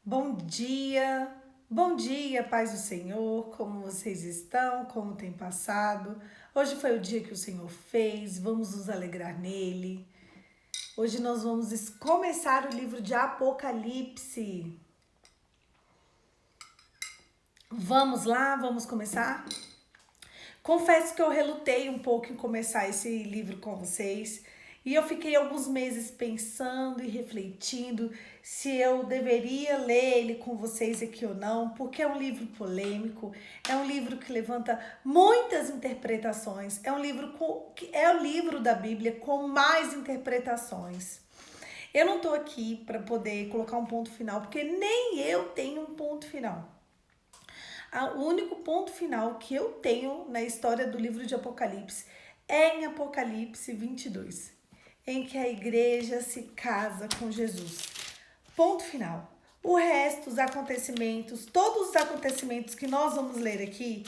Bom dia, paz do Senhor, como vocês estão, como tem passado? Hoje foi o dia que o Senhor fez, vamos nos alegrar nele. Hoje nós vamos começar o livro de Apocalipse. Vamos lá, vamos começar? Confesso que eu relutei um pouco em começar esse livro com vocês. E eu fiquei alguns meses pensando e refletindo se eu deveria ler ele com vocês aqui ou não, porque é um livro polêmico, é um livro que levanta muitas interpretações, é o livro da Bíblia com mais interpretações. Eu não estou aqui para poder colocar um ponto final, porque nem eu tenho um ponto final. O único ponto final que eu tenho na história do livro de Apocalipse é em Apocalipse 22, em que a igreja se casa com Jesus. Ponto final. O resto, os acontecimentos, todos os acontecimentos que nós vamos ler aqui,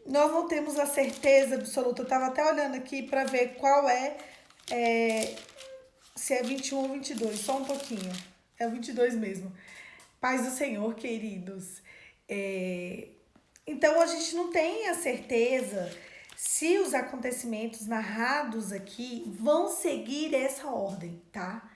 nós não temos a certeza absoluta. Eu estava até olhando aqui para ver qual se é 21 ou 22, só um pouquinho. É o 22 mesmo. Paz do Senhor, queridos. Então a gente não tem a certeza se os acontecimentos narrados aqui vão seguir essa ordem, tá?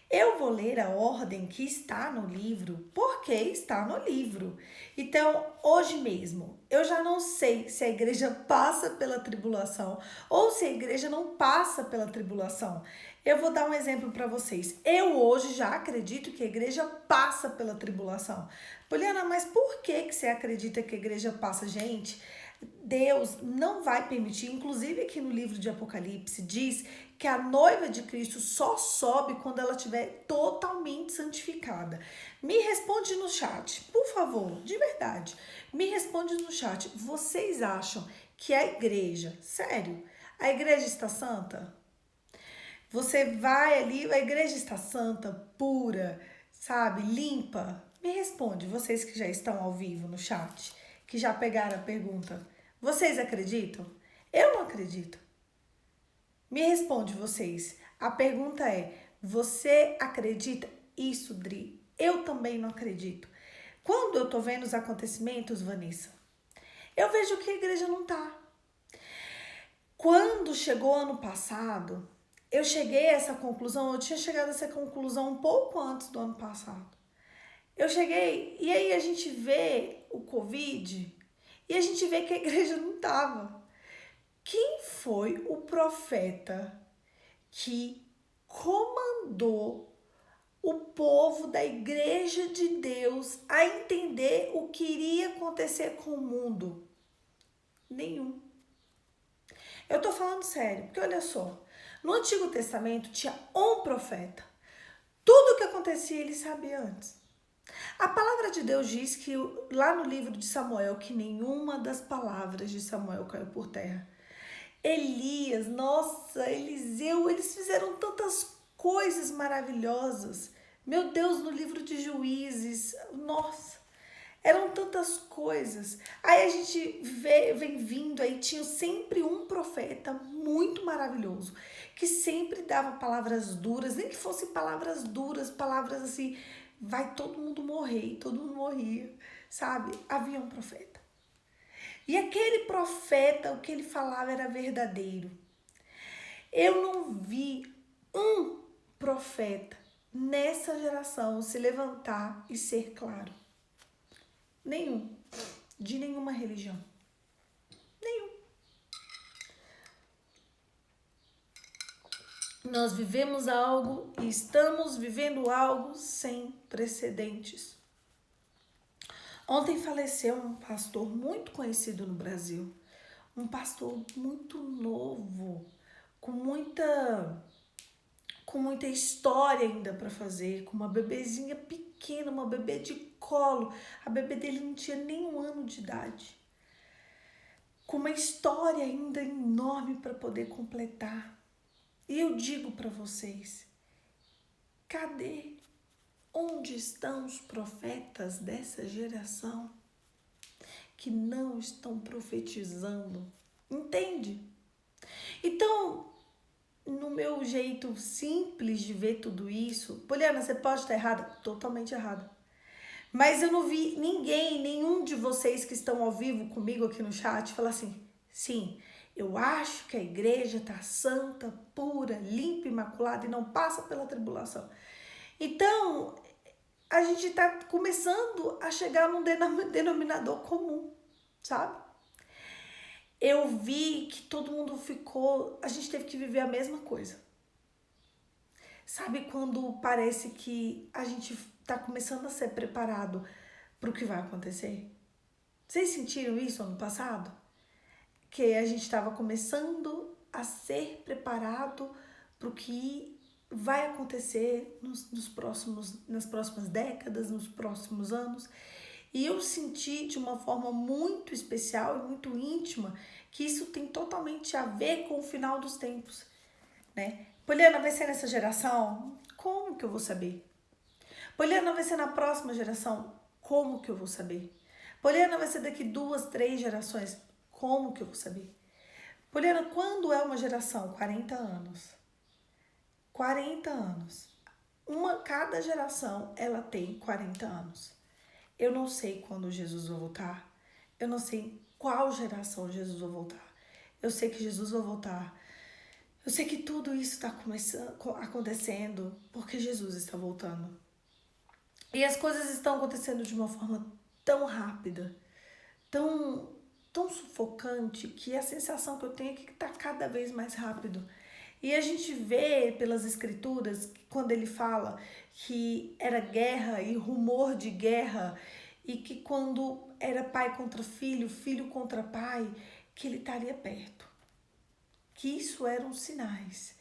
Eu vou ler a ordem que está no livro, porque está no livro. Então, hoje mesmo, eu já não sei se a igreja passa pela tribulação ou se a igreja não passa pela tribulação. Eu vou dar um exemplo para vocês. Eu hoje já acredito que a igreja passa pela tribulação. Poliana, mas por que você acredita que a igreja passa, gente? Deus não vai permitir, inclusive aqui no livro de Apocalipse diz que a noiva de Cristo só sobe quando ela estiver totalmente santificada. Me responde no chat, por favor, de verdade. Me responde no chat. Vocês acham que a igreja, sério, a igreja está santa? Você vai ali, a igreja está santa, pura, sabe, limpa? Me responde, vocês que já estão ao vivo no chat, que já pegaram a pergunta. Vocês acreditam? Eu não acredito. Me responde vocês. A pergunta é: você acredita? Isso, Dri. Eu também não acredito. Quando eu tô vendo os acontecimentos, Vanessa, eu vejo que a igreja não tá. Quando chegou ano passado, eu cheguei a essa conclusão, eu tinha chegado a essa conclusão um pouco antes do ano passado. Eu cheguei, e aí a gente vê o Covid, e a gente vê que a igreja não estava. Quem foi o profeta que comandou o povo da igreja de Deus a entender o que iria acontecer com o mundo? Nenhum. Eu tô falando sério, porque olha só, no Antigo Testamento tinha um profeta. Tudo o que acontecia ele sabia antes. A palavra de Deus diz que lá no livro de Samuel que nenhuma das palavras de Samuel caiu por terra. Elias, nossa, Eliseu, eles fizeram tantas coisas maravilhosas. Meu Deus, no livro de Juízes, nossa, eram tantas coisas. Aí a gente vem vindo, aí tinha sempre um profeta muito maravilhoso, que sempre dava palavras duras, nem que fossem palavras duras, palavras assim, vai todo mundo morrer, e todo mundo morria, sabe? Havia um profeta. E aquele profeta, o que ele falava era verdadeiro. Eu não vi um profeta nessa geração se levantar e ser claro. Nenhum. De nenhuma religião. Nenhum. Nós vivemos algo e estamos vivendo algo sem precedentes. Ontem faleceu um pastor muito conhecido no Brasil. Um pastor muito novo, com muita história ainda para fazer, com uma bebezinha pequena, uma bebê de colo. A bebê dele não tinha nem 1 ano de idade. Com uma história ainda enorme para poder completar. E eu digo para vocês, cadê? Onde estão os profetas dessa geração que não estão profetizando? Entende? Então, no meu jeito simples de ver tudo isso, Poliana, você pode estar errada? Totalmente errada. Mas eu não vi ninguém, nenhum de vocês que estão ao vivo comigo aqui no chat, falar assim, sim, eu acho que a igreja tá santa, pura, limpa, imaculada e não passa pela tribulação. Então, a gente tá começando a chegar num denominador comum, sabe? Eu vi que todo mundo ficou, a gente teve que viver a mesma coisa. Sabe quando parece que a gente tá começando a ser preparado para o que vai acontecer? Vocês sentiram isso ano passado? Que a gente estava começando a ser preparado para o que vai acontecer nas próximas décadas, nos próximos anos. E eu senti de uma forma muito especial e muito íntima que isso tem totalmente a ver com o final dos tempos, né? Poliana, vai ser nessa geração? Como que eu vou saber? Poliana, vai ser na próxima geração? Como que eu vou saber? Poliana, vai ser daqui 2, 3 gerações? Como que eu vou saber? Poliana, quando é uma geração? 40 anos. 40 anos. Cada geração, ela tem 40 anos. Eu não sei quando Jesus vai voltar. Eu não sei qual geração Jesus vai voltar. Eu sei que Jesus vai voltar. Eu sei que tudo isso está acontecendo porque Jesus está voltando. E as coisas estão acontecendo de uma forma tão rápida, tão sufocante, que a sensação que eu tenho é que está cada vez mais rápido. E a gente vê pelas escrituras, que quando ele fala que era guerra e rumor de guerra, e que quando era pai contra filho, filho contra pai, que ele estaria perto. Que isso eram sinais.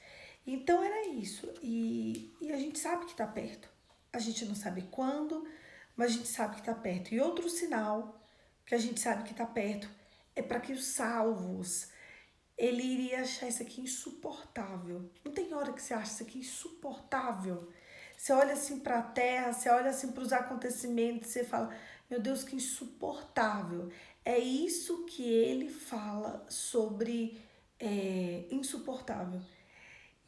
Então era isso. E a gente sabe que está perto. A gente não sabe quando, mas a gente sabe que está perto. E outro sinal que a gente sabe que está perto é para que os salvos, ele iria achar isso aqui insuportável. Não tem hora que você acha isso aqui insuportável? Você olha assim para a terra, você olha assim para os acontecimentos, você fala, meu Deus, que insuportável. É isso que ele fala sobre insuportável.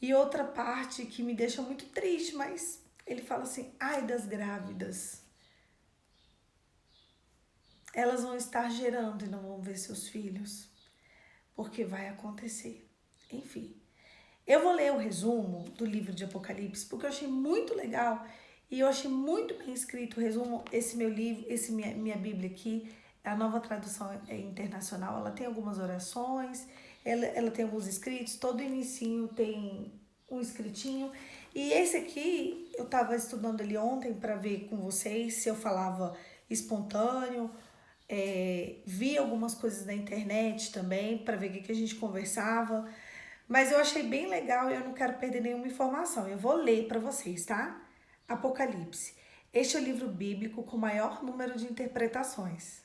E outra parte que me deixa muito triste, mas ele fala assim, ai das grávidas. Elas vão estar gerando e não vão ver seus filhos, porque vai acontecer. Enfim, eu vou ler o resumo do livro de Apocalipse, porque eu achei muito legal e eu achei muito bem escrito o resumo. Esse meu livro, minha Bíblia aqui, a nova tradução internacional, ela tem algumas orações, ela tem alguns escritos, todo inicinho tem um escritinho. E esse aqui, eu estava estudando ele ontem para ver com vocês se eu falava espontâneo. Vi algumas coisas na internet também para ver o que a gente conversava, mas eu achei bem legal e eu não quero perder nenhuma informação. Eu vou ler para vocês, tá? Apocalipse. Este é o livro bíblico com maior número de interpretações.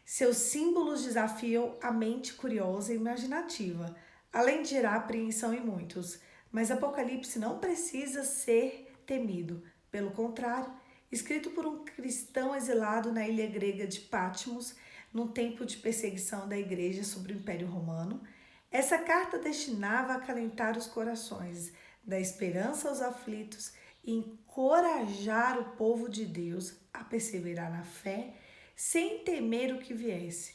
Seus símbolos desafiam a mente curiosa e imaginativa, além de gerar apreensão em muitos. Mas Apocalipse não precisa ser temido. Pelo contrário, escrito por um cristão exilado na ilha grega de Patmos, num tempo de perseguição da igreja sobre o Império Romano, essa carta destinava a acalentar os corações, dar esperança aos aflitos e encorajar o povo de Deus a perseverar na fé sem temer o que viesse.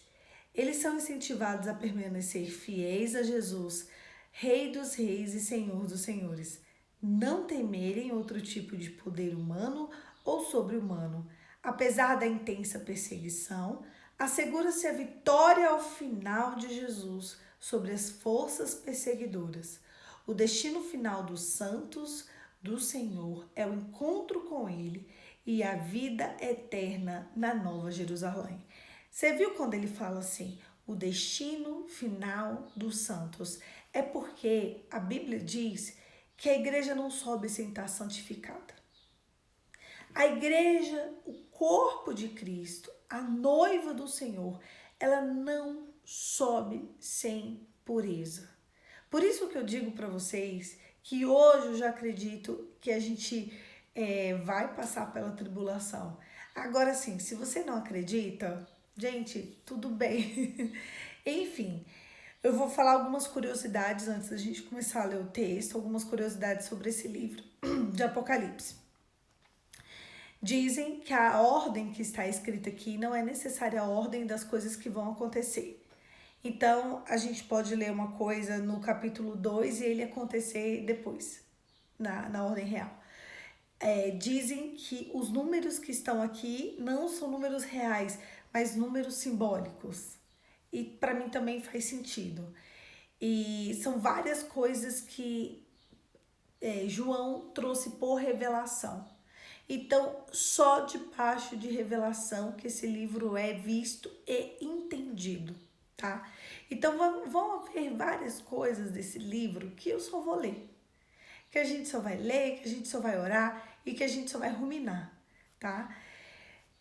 Eles são incentivados a permanecer fiéis a Jesus, Rei dos Reis e Senhor dos Senhores, não temerem outro tipo de poder humano ou sobre-humano. Apesar da intensa perseguição, assegura-se a vitória ao final de Jesus sobre as forças perseguidoras. O destino final dos santos do Senhor é o encontro com Ele e a vida eterna na Nova Jerusalém. Você viu quando ele fala assim, o destino final dos santos? É porque a Bíblia diz que a igreja não sobe sem estar santificada. A igreja, o corpo de Cristo, a noiva do Senhor, ela não sobe sem pureza. Por isso que eu digo para vocês que hoje eu já acredito que a gente vai passar pela tribulação. Agora sim, se você não acredita, gente, tudo bem. Enfim, eu vou falar algumas curiosidades antes da gente começar a ler o texto, algumas curiosidades sobre esse livro de Apocalipse. Dizem que a ordem que está escrita aqui não é necessária a ordem das coisas que vão acontecer. Então, a gente pode ler uma coisa no capítulo 2 e ele acontecer depois, na ordem real. Dizem que os números que estão aqui não são números reais, mas números simbólicos. E para mim também faz sentido. E são várias coisas que João trouxe por revelação. Então, só debaixo de revelação que esse livro é visto e entendido, tá? Então, vão haver várias coisas desse livro que eu só vou ler. Que a gente só vai ler, que a gente só vai orar e que a gente só vai ruminar, tá?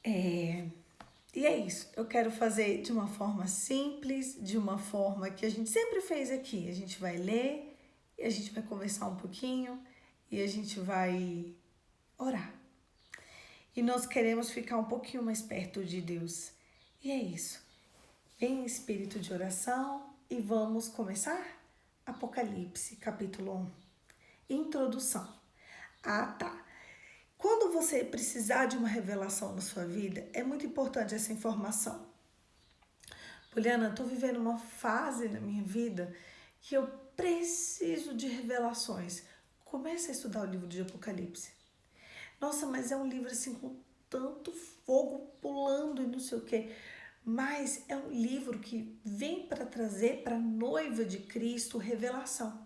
E é isso. Eu quero fazer de uma forma simples, de uma forma que a gente sempre fez aqui. A gente vai ler, a gente vai conversar um pouquinho e a gente vai orar. E nós queremos ficar um pouquinho mais perto de Deus. E é isso. Vem espírito de oração e vamos começar? Apocalipse, capítulo 1. Introdução. Tá. Quando você precisar de uma revelação na sua vida, é muito importante essa informação. Poliana, estou vivendo uma fase na minha vida que eu preciso de revelações. Comece a estudar o livro de Apocalipse. Nossa, mas é um livro assim com tanto fogo pulando e não sei o quê. Mas é um livro que vem para trazer para a noiva de Cristo revelação.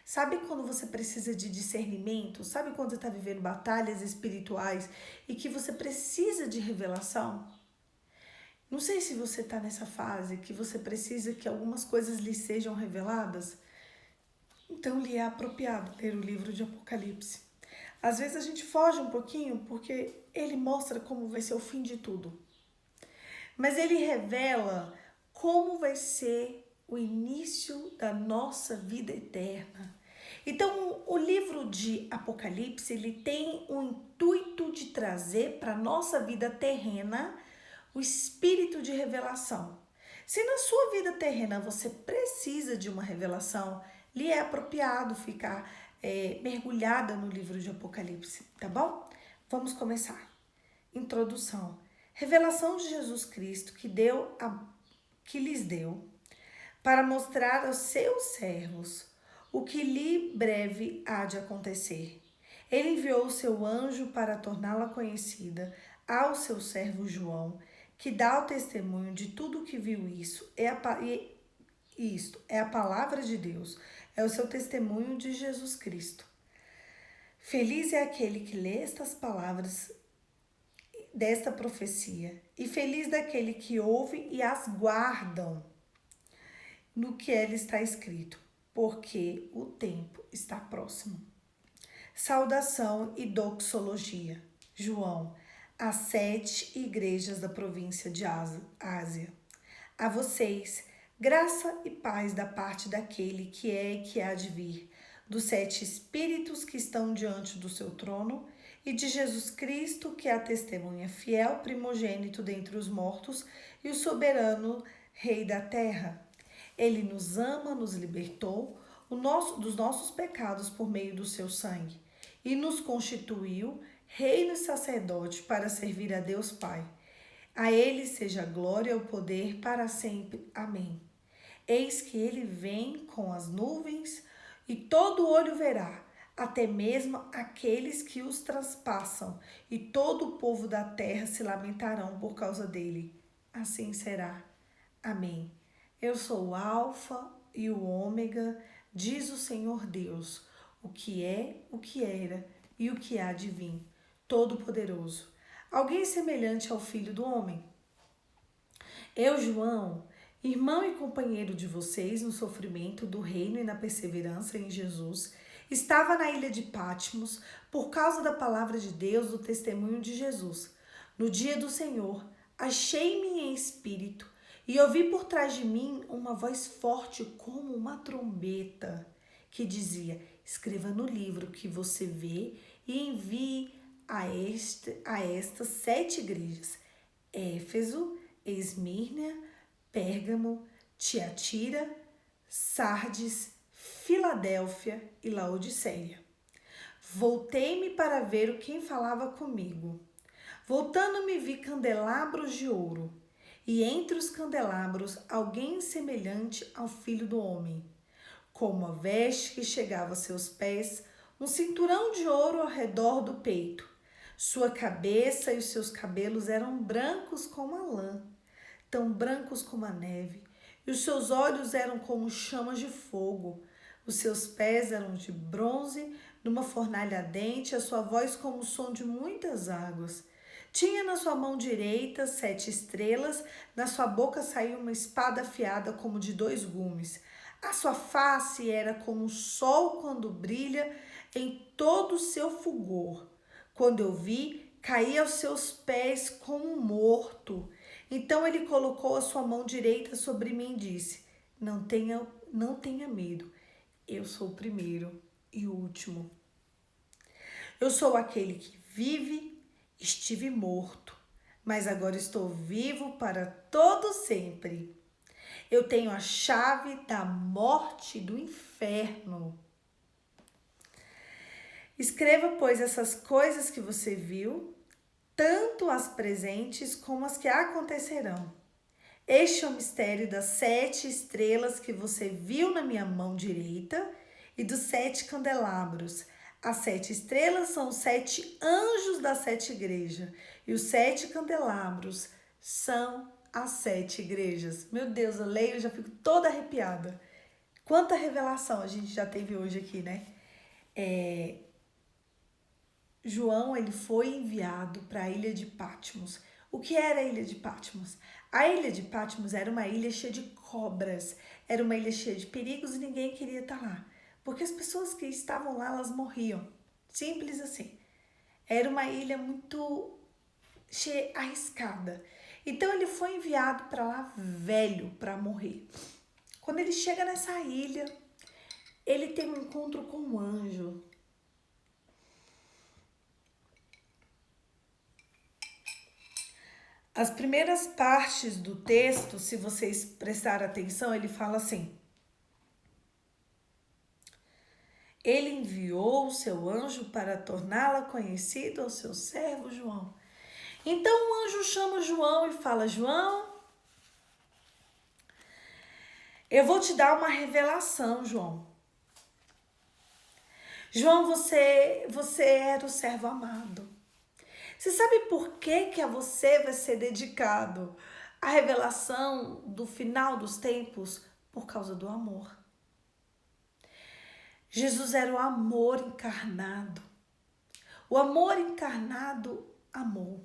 Sabe quando você precisa de discernimento? Sabe quando você está vivendo batalhas espirituais e que você precisa de revelação? Não sei se você está nessa fase que você precisa que algumas coisas lhe sejam reveladas. Então lhe é apropriado ler o livro de Apocalipse. Às vezes a gente foge um pouquinho porque ele mostra como vai ser o fim de tudo. Mas ele revela como vai ser o início da nossa vida eterna. Então, o livro de Apocalipse, ele tem o intuito de trazer para a nossa vida terrena o espírito de revelação. Se na sua vida terrena você precisa de uma revelação, lhe é apropriado ficar mergulhada no livro de Apocalipse, tá bom? Vamos começar. Introdução. Revelação de Jesus Cristo que lhes deu para mostrar aos seus servos o que lhe breve há de acontecer. Ele enviou o seu anjo para torná-la conhecida ao seu servo João, que dá o testemunho de tudo o que viu. Isto é a palavra de Deus, é o seu testemunho de Jesus Cristo. Feliz é aquele que lê estas palavras desta profecia, e feliz daquele que ouve e as guardam no que ela está escrito, porque o tempo está próximo. Saudação e doxologia. João, às 7 igrejas da província de Ásia. A vocês, graça e paz da parte daquele que é e que há de vir, dos 7 espíritos que estão diante do seu trono, e de Jesus Cristo, que é a testemunha fiel, primogênito dentre os mortos e o soberano Rei da terra. Ele nos ama, nos libertou dos nossos pecados por meio do seu sangue e nos constituiu reino e sacerdote para servir a Deus Pai. A ele seja a glória e o poder para sempre. Amém. Eis que ele vem com as nuvens e todo olho verá, até mesmo aqueles que os traspassam, e todo o povo da terra se lamentarão por causa dele. Assim será. Amém. Eu sou o Alfa e o Ômega, diz o Senhor Deus, o que é, o que era e o que há de vir, Todo-Poderoso. Alguém semelhante ao Filho do Homem? Eu, João, irmão e companheiro de vocês no sofrimento do reino e na perseverança em Jesus, estava na ilha de Patmos por causa da palavra de Deus, do testemunho de Jesus. No dia do Senhor, achei-me em espírito e ouvi por trás de mim uma voz forte como uma trombeta que dizia: escreva no livro que você vê e envie a estas 7 igrejas: Éfeso, Esmirna, Pérgamo, Tiatira, Sardes, Filadélfia e Laodiceia. Voltei-me para ver quem falava comigo. Voltando-me vi candelabros de ouro, e entre os candelabros alguém semelhante ao Filho do Homem, com uma veste que chegava aos seus pés, um cinturão de ouro ao redor do peito. Sua cabeça e os seus cabelos eram brancos como a lã, tão brancos como a neve, e os seus olhos eram como chamas de fogo. Os seus pés eram de bronze, numa fornalha ardente, a sua voz como o som de muitas águas. Tinha na sua mão direita 7 estrelas, na sua boca saía uma espada afiada como de 2 gumes. A sua face era como o sol quando brilha em todo o seu fulgor. Quando eu vi, caí aos seus pés como morto. Então ele colocou a sua mão direita sobre mim e disse: não tenha medo. Eu sou o primeiro e o último. Eu sou aquele que vive, estive morto, mas agora estou vivo para todo sempre. Eu tenho a chave da morte e do inferno. Escreva, pois, essas coisas que você viu, tanto as presentes como as que acontecerão. Este é o mistério das 7 estrelas que você viu na minha mão direita e dos 7 candelabros. As 7 estrelas são os 7 anjos das 7 igrejas e os 7 candelabros são as 7 igrejas. Meu Deus, eu leio e já fico toda arrepiada. Quanta revelação a gente já teve hoje aqui, né? João, ele foi enviado para a ilha de Patmos. O que era a ilha de Patmos? A ilha de Patmos era uma ilha cheia de cobras, era uma ilha cheia de perigos e ninguém queria estar lá, porque as pessoas que estavam lá, elas morriam. Simples assim. Era uma ilha muito arriscada. Então ele foi enviado para lá velho para morrer. Quando ele chega nessa ilha, ele tem um encontro com um anjo. As primeiras partes do texto, se vocês prestarem atenção, ele fala assim: ele enviou o seu anjo para torná-la conhecida ao seu servo João. Então o anjo chama João e fala: João, eu vou te dar uma revelação, João. João, você era o servo amado. Você sabe por que a você vai ser dedicado a revelação do final dos tempos? Por causa do amor. Jesus era o amor encarnado. O amor encarnado amou.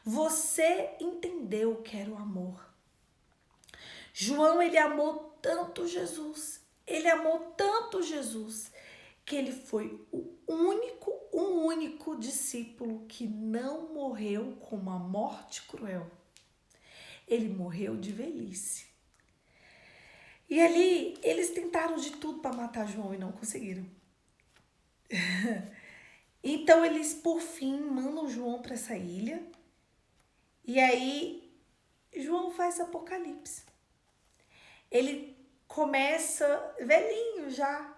Você entendeu o que era o amor. João, ele amou tanto Jesus. Ele amou tanto Jesus que ele foi o único discípulo que não morreu com uma morte cruel. Ele morreu de velhice. E ali, eles tentaram de tudo para matar João e não conseguiram. Então, eles, por fim, mandam João para essa ilha. E aí, João faz Apocalipse. Ele começa velhinho já.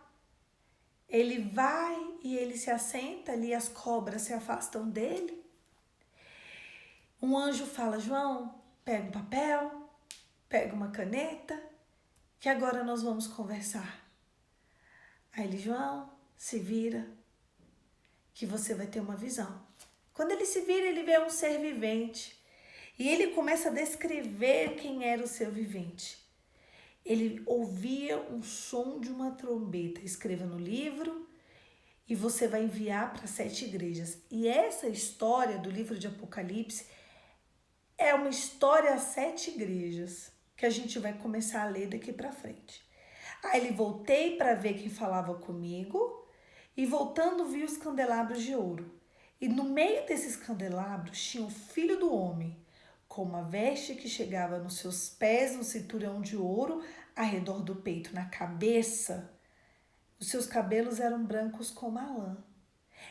Ele vai e ele se assenta ali, as cobras se afastam dele. Um anjo fala: João, pega um papel, pega uma caneta, que agora nós vamos conversar. Aí ele: João, se vira, que você vai ter uma visão. Quando ele se vira, ele vê um ser vivente. E ele começa a descrever quem era o ser vivente. Ele ouvia um som de uma trombeta. Escreva no livro e você vai enviar para 7 igrejas. E essa história do livro de Apocalipse é uma história a 7 igrejas que a gente vai começar a ler daqui para frente. Aí ele: voltei para ver quem falava comigo e voltando vi os candelabros de ouro. E no meio desses candelabros tinha o Filho do Homem, com uma veste que chegava nos seus pés, um cinturão de ouro ao redor do peito, na cabeça. Os seus cabelos eram brancos como a lã.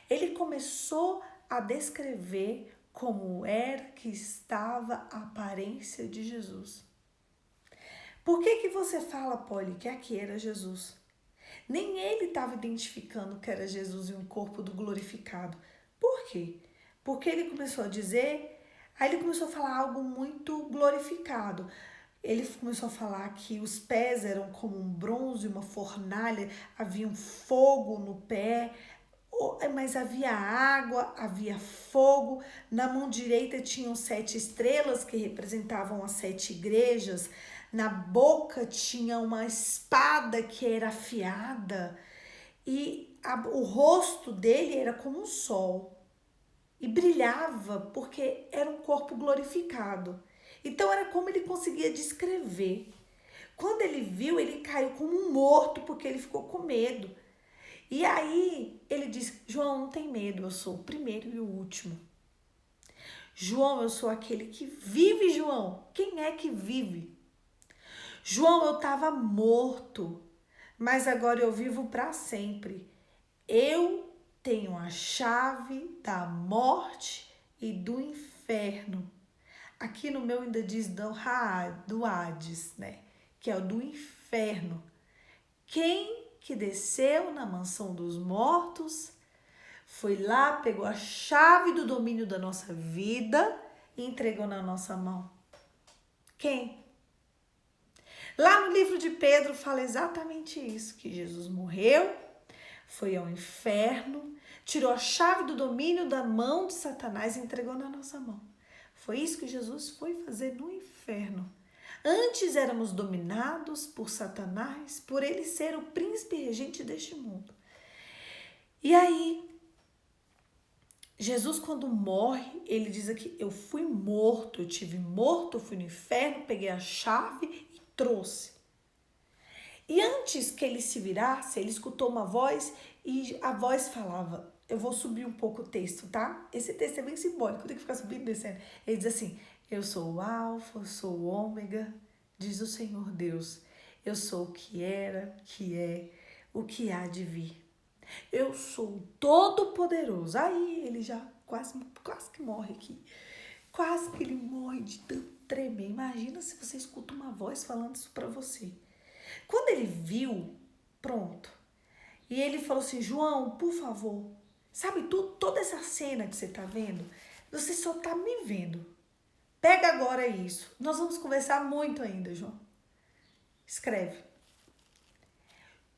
Ele começou a descrever como era que estava a aparência de Jesus. Por que você fala, Polly, que aqui era Jesus? Nem ele estava identificando que era Jesus em um corpo do glorificado. Por quê? Porque ele começou a dizer, aí ele começou a falar algo muito glorificado. Ele começou a falar que os pés eram como um bronze, uma fornalha, havia um fogo no pé, mas havia água, havia fogo. Na mão direita tinham 7 estrelas que representavam as 7 igrejas. Na boca tinha uma espada que era afiada e o rosto dele era como um sol e brilhava porque era um corpo glorificado. Então era como ele conseguia descrever. Quando ele viu, ele caiu como um morto porque ele ficou com medo. E aí ele disse: João, não tem medo, eu sou o primeiro e o último. João, eu sou aquele que vive, João. Quem é que vive? João, eu estava morto, mas agora eu vivo para sempre. Eu tenho a chave da morte e do inferno. Aqui no meu ainda diz do Hades, né? Que é o do inferno. Quem que desceu na mansão dos mortos foi lá, pegou a chave do domínio da nossa vida e entregou na nossa mão. Quem? Lá no livro de Pedro fala exatamente isso, que Jesus morreu, foi ao inferno, tirou a chave do domínio da mão de Satanás e entregou na nossa mão. Foi isso que Jesus foi fazer no inferno. Antes éramos dominados por Satanás, por ele ser o príncipe regente deste mundo. E aí, Jesus, quando morre, ele diz aqui: eu fui morto, eu tive morto, eu fui no inferno, peguei a chave e trouxe. E antes que ele se virasse, ele escutou uma voz e a voz falava, eu vou subir um pouco o texto, tá? Esse texto é bem simbólico, tem que ficar subindo e descendo. Ele diz assim: eu sou o Alfa, eu sou o Ômega, diz o Senhor Deus. Eu sou o que era, que é, o que há de vir. Eu sou o Todo-Poderoso. Aí ele já quase que morre aqui. Quase que ele morre de tanto tremer. Imagina se você escuta uma voz falando isso pra você. Quando ele viu, pronto. E ele falou assim: João, por favor, sabe toda essa cena que você tá vendo? Você só tá me vendo. Pega agora isso. Nós vamos conversar muito ainda, João. Escreve.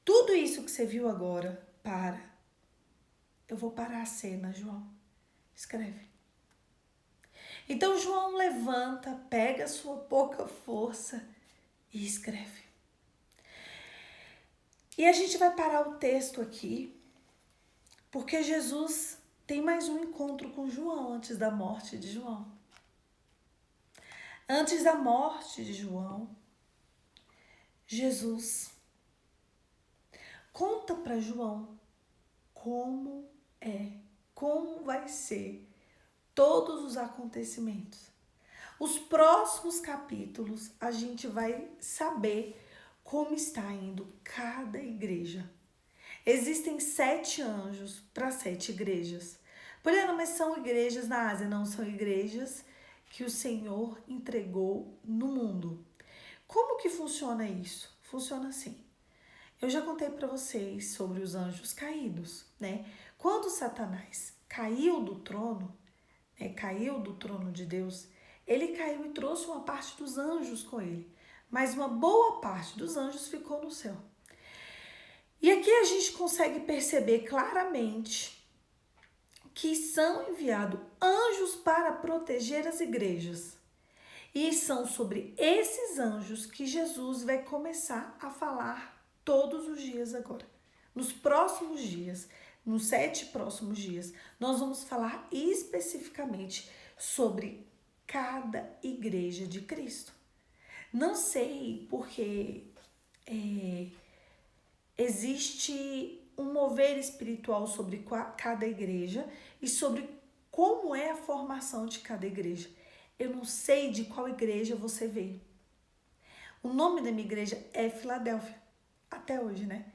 Tudo isso que você viu agora, para. Eu vou parar a cena, João. Escreve. Então João levanta, pega a sua pouca força e escreve. E a gente vai parar o texto aqui, porque Jesus tem mais um encontro com João antes da morte de João. Antes da morte de João, Jesus conta para João como vai ser todos os acontecimentos. Os próximos capítulos a gente vai saber como está indo cada igreja. Existem 7 anjos para 7 igrejas. Poliana, mas são igrejas na Ásia, não são igrejas que o Senhor entregou no mundo. Como que funciona isso? Funciona assim. Eu já contei para vocês sobre os anjos caídos, né? Quando Satanás caiu do trono de Deus, ele caiu e trouxe uma parte dos anjos com ele, mas uma boa parte dos anjos ficou no céu. E aqui a gente consegue perceber claramente que são enviados anjos para proteger as igrejas. E são sobre esses anjos que Jesus vai começar a falar todos os dias agora. Nos próximos dias, nos 7 próximos dias, nós vamos falar especificamente sobre cada igreja de Cristo. Não sei porque existe um mover espiritual sobre cada igreja e sobre como é a formação de cada igreja. Eu não sei de qual igreja você veio. O nome da minha igreja é Filadélfia, até hoje, né?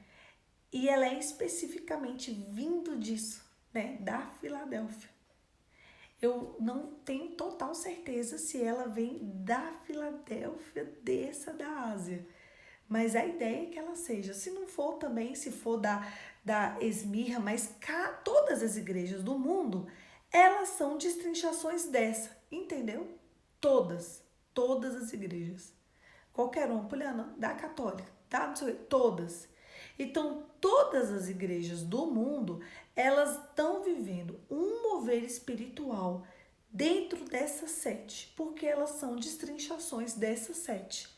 E ela é especificamente vindo disso, né? Da Filadélfia. Eu não tenho total certeza se ela vem da Filadélfia, dessa da Ásia. Mas a ideia é que ela seja. Se não for também, se for da Esmirna, mas todas as igrejas do mundo, Elas são destrinchações dessa, entendeu? Todas as igrejas. Qualquer uma, Poliana, da católica, da não sei, todas. Então, todas as igrejas do mundo, elas estão vivendo um mover espiritual dentro dessas 7, porque elas são destrinchações dessas 7.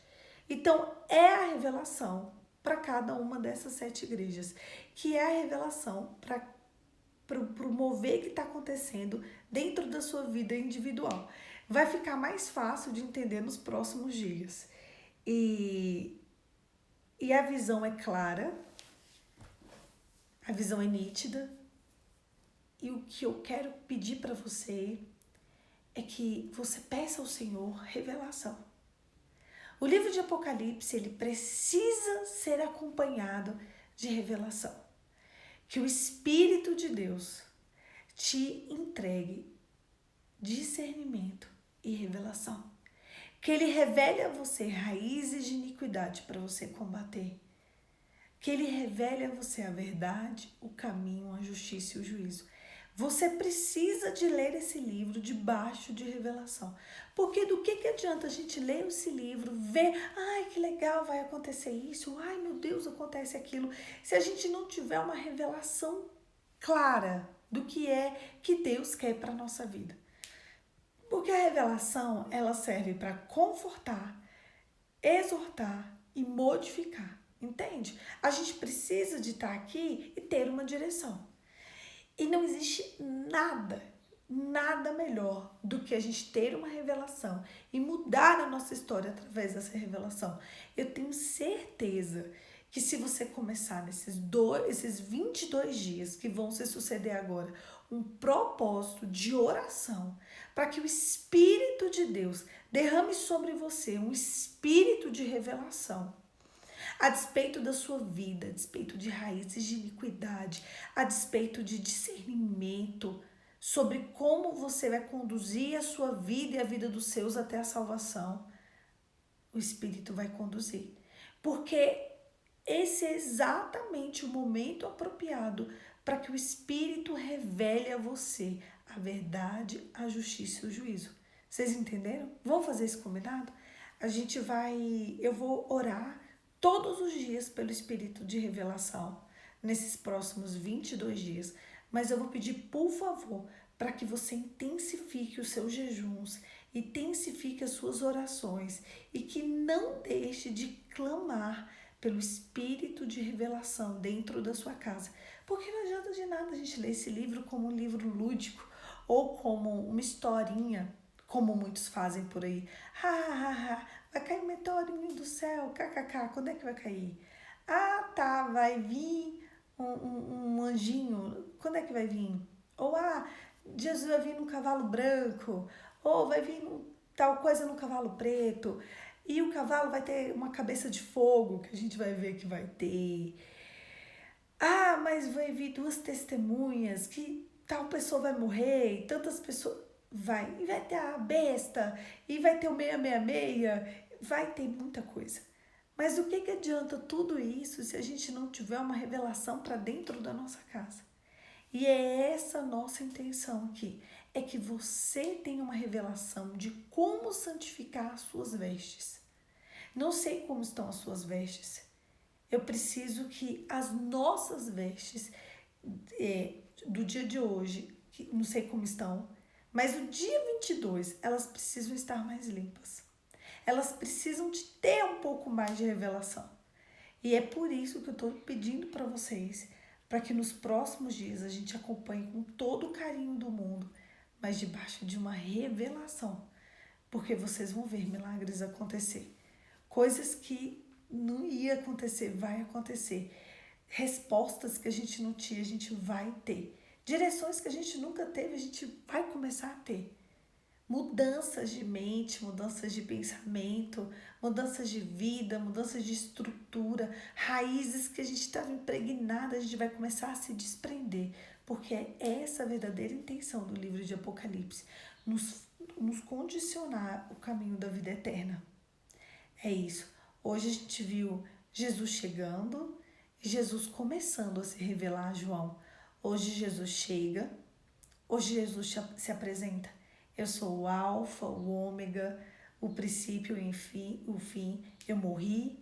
Então, é a revelação para cada uma dessas 7 igrejas, que é a revelação para o mover que está acontecendo dentro da sua vida individual. Vai ficar mais fácil de entender nos próximos dias. E a visão é clara, a visão é nítida. E o que eu quero pedir para você é que você peça ao Senhor revelação. O livro de Apocalipse, ele precisa ser acompanhado de revelação. Que o Espírito de Deus te entregue discernimento e revelação. Que ele revele a você raízes de iniquidade para você combater. Que ele revele a você a verdade, o caminho, a justiça e o juízo. Você precisa de ler esse livro debaixo de revelação. Porque do que adianta a gente ler esse livro, ver, ai que legal, vai acontecer isso, ai meu Deus, acontece aquilo, se a gente não tiver uma revelação clara do que é que Deus quer para a nossa vida. Porque a revelação, ela serve para confortar, exortar e modificar, entende? A gente precisa de estar aqui e ter uma direção. E não existe nada melhor do que a gente ter uma revelação e mudar a nossa história através dessa revelação. Eu tenho certeza que se você começar esses 22 dias que vão se suceder agora, um propósito de oração, para que o Espírito de Deus derrame sobre você um espírito de revelação, a despeito da sua vida, a despeito de raízes de iniquidade, a despeito de discernimento sobre como você vai conduzir a sua vida e a vida dos seus até a salvação, o Espírito vai conduzir. Porque esse é exatamente o momento apropriado para que o Espírito revele a você a verdade, a justiça e o juízo. Vocês entenderam? Vamos fazer esse combinado? Eu vou orar todos os dias pelo Espírito de revelação, nesses próximos 22 dias. Mas eu vou pedir, por favor, para que você intensifique os seus jejuns, intensifique as suas orações e que não deixe de clamar pelo Espírito de revelação dentro da sua casa. Porque não adianta de nada a gente ler esse livro como um livro lúdico ou como uma historinha, como muitos fazem por aí. Vai cair um meteorinho do céu, kkk, quando é que vai cair? Ah, tá, vai vir um anjinho, quando é que vai vir? Ou, Jesus vai vir num cavalo branco, ou vai vir tal coisa no cavalo preto, e o cavalo vai ter uma cabeça de fogo, que a gente vai ver que vai ter. Mas vai vir 2 testemunhas, que tal pessoa vai morrer, e tantas pessoas... E vai ter a besta, e vai ter o 666, vai ter muita coisa. Mas o que adianta tudo isso se a gente não tiver uma revelação para dentro da nossa casa? E é essa a nossa intenção aqui, é que você tenha uma revelação de como santificar as suas vestes. Não sei como estão as suas vestes. Eu preciso que as nossas vestes do dia de hoje, que não sei como estão, mas no dia 22, elas precisam estar mais limpas. Elas precisam de ter um pouco mais de revelação. E é por isso que eu estou pedindo para vocês, para que nos próximos dias a gente acompanhe com todo o carinho do mundo, mas debaixo de uma revelação. Porque vocês vão ver milagres acontecer. Coisas que não ia acontecer, vai acontecer. Respostas que a gente não tinha, a gente vai ter. Direções que a gente nunca teve, a gente vai começar a ter. Mudanças de mente, mudanças de pensamento, mudanças de vida, mudanças de estrutura, raízes que a gente estava impregnada, a gente vai começar a se desprender, porque é essa a verdadeira intenção do livro de Apocalipse, nos condicionar o caminho da vida eterna. É isso. Hoje a gente viu Jesus chegando e Jesus começando a se revelar a João. Hoje Jesus chega, Hoje Jesus se apresenta. Eu sou o alfa, o ômega, o princípio e o fim. Eu morri,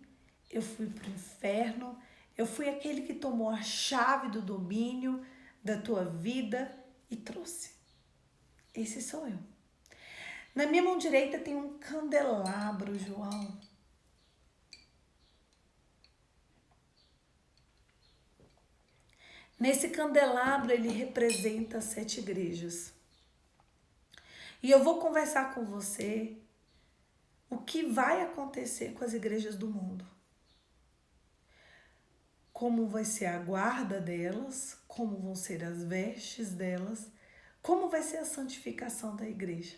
eu fui para o inferno, eu fui aquele que tomou a chave do domínio da tua vida e trouxe. Esse sou eu. Na minha mão direita tem um candelabro, João. Nesse candelabro ele representa as 7 igrejas. E eu vou conversar com você o que vai acontecer com as igrejas do mundo. Como vai ser a guarda delas, como vão ser as vestes delas, como vai ser a santificação da igreja.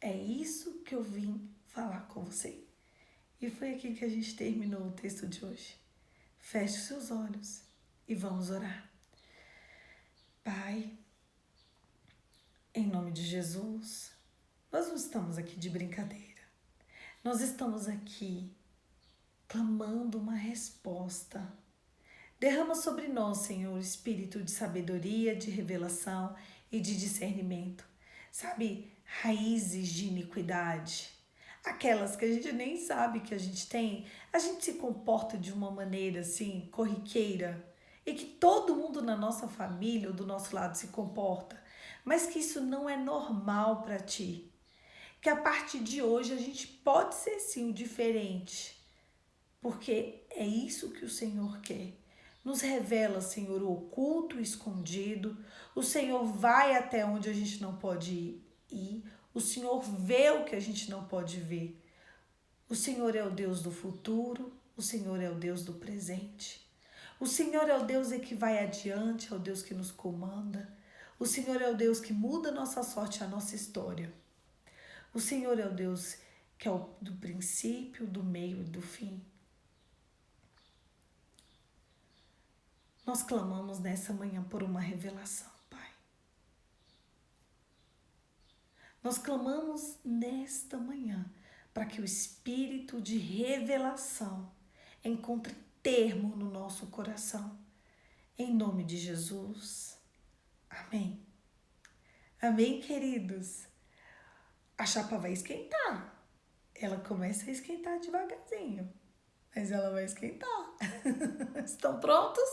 É isso que eu vim falar com você. E foi aqui que a gente terminou o texto de hoje. Feche os seus olhos e vamos orar. Pai, em nome de Jesus, nós não estamos aqui de brincadeira. Nós estamos aqui clamando uma resposta. Derrama sobre nós, Senhor, espírito de sabedoria, de revelação e de discernimento. Sabe, raízes de iniquidade, aquelas que a gente nem sabe que a gente tem, a gente se comporta de uma maneira assim, corriqueira, e que todo mundo na nossa família ou do nosso lado se comporta, mas que isso não é normal para ti. Que a partir de hoje a gente pode ser sim diferente, porque é isso que o Senhor quer. Nos revela, Senhor, o oculto, o escondido. O Senhor vai até onde a gente não pode ir. O Senhor vê o que a gente não pode ver. O Senhor é o Deus do futuro. O Senhor é o Deus do presente. O Senhor é o Deus que vai adiante, é o Deus que nos comanda. O Senhor é o Deus que muda a nossa sorte, a nossa história. O Senhor é o Deus que é o do princípio, do meio e do fim. Nós clamamos nessa manhã por uma revelação, Pai. Nós clamamos nesta manhã para que o espírito de revelação encontre termo no nosso coração. Em nome de Jesus. Amém. Amém, queridos. A chapa vai esquentar. Ela começa a esquentar devagarzinho, mas ela vai esquentar. Estão prontos?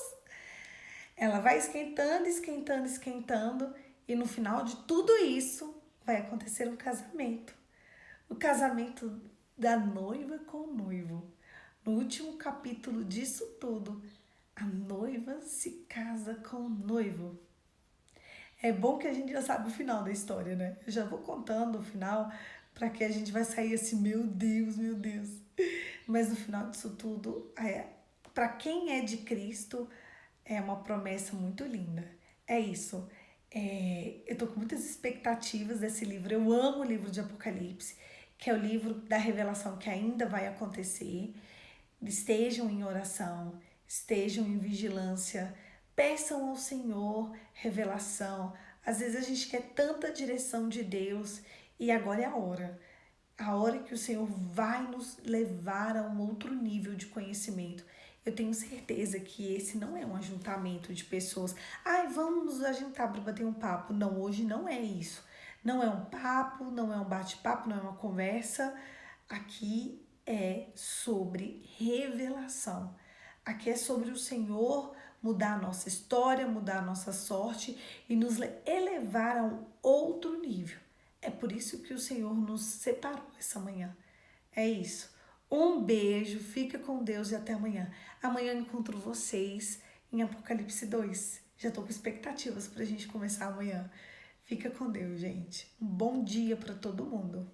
Ela vai esquentando, esquentando, esquentando, e no final de tudo isso vai acontecer um casamento. O casamento da noiva com o noivo. No último capítulo disso tudo, a noiva se casa com o noivo. É bom que a gente já sabe o final da história, né? Eu já vou contando o final para que a gente vai sair assim, meu Deus, meu Deus. Mas no final disso tudo, para quem é de Cristo, é uma promessa muito linda. É isso. Eu tô com muitas expectativas desse livro. Eu amo o livro de Apocalipse, que é o livro da revelação que ainda vai acontecer. Estejam em oração, estejam em vigilância, peçam ao Senhor revelação. Às vezes a gente quer tanta direção de Deus e agora é a hora que o Senhor vai nos levar a um outro nível de conhecimento. Eu tenho certeza que esse não é um ajuntamento de pessoas. Ai, vamos nos ajuntar para bater um papo. Não, hoje não é isso. Não é um papo, não é um bate-papo, não é uma conversa. Aqui é sobre revelação. Aqui é sobre o Senhor mudar a nossa história, mudar a nossa sorte e nos elevar a um outro nível. É por isso que o Senhor nos separou essa manhã. É isso. Um beijo, fica com Deus e até amanhã. Amanhã eu encontro vocês em Apocalipse 2. Já estou com expectativas para a gente começar amanhã. Fica com Deus, gente. Um bom dia para todo mundo.